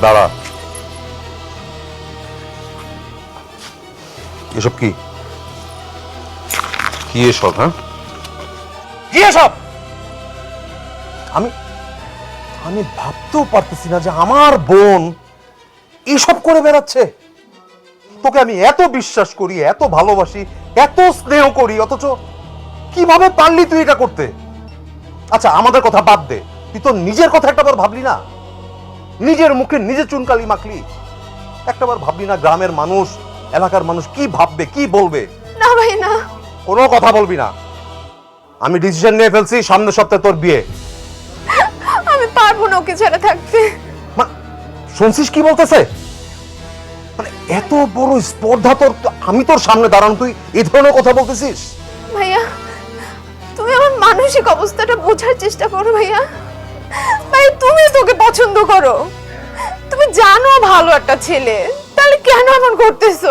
দাঁড়া, এসব কি কি এসব? হ্যাঁ, কি এসব? আমি আমি ভাবতেও পারতেছি না যে আমার বোন এসব করে বেড়াচ্ছে। তোকে আমি এত বিশ্বাস করি, এত ভালোবাসি, এত স্নেহ করি, অথচ কিভাবে পারলি তুই এটা করতে? আচ্ছা, আমাদের কথা বাদ দে, তুই তো নিজের কথা একটাবার ভাবলি না? নিজের মুখে নিজে চুনকালি মাখলি, একটাবার ভাবলি না গ্রামের মানুষ, এলাকার মানুষ কি ভাববে, কি বলবে? না ভাই না, কোনো কথা বলবি না। আমি ডিসিশন নিয়ে ফেলছি, সামনের সপ্তাহে তোর বিয়ে। আমি পারবো না ওকে ছেড়ে থাকতে। শুনছিস কি বলতেছে? মানে এত বড় স্পর্ধা তোর, আমি তোর সামনে দাঁড়ানো, তুই এই ধরনের কথা বলতেছিস? ভাইয়া, তুমি আমার মানসিক অবস্থাটা বোঝার চেষ্টা করো ভাইয়া। ভাই, তুমি তোকে পছন্দ করো, তুমি জানো ভালো একটা ছেলে, তাহলে কেন এমন করতেছো?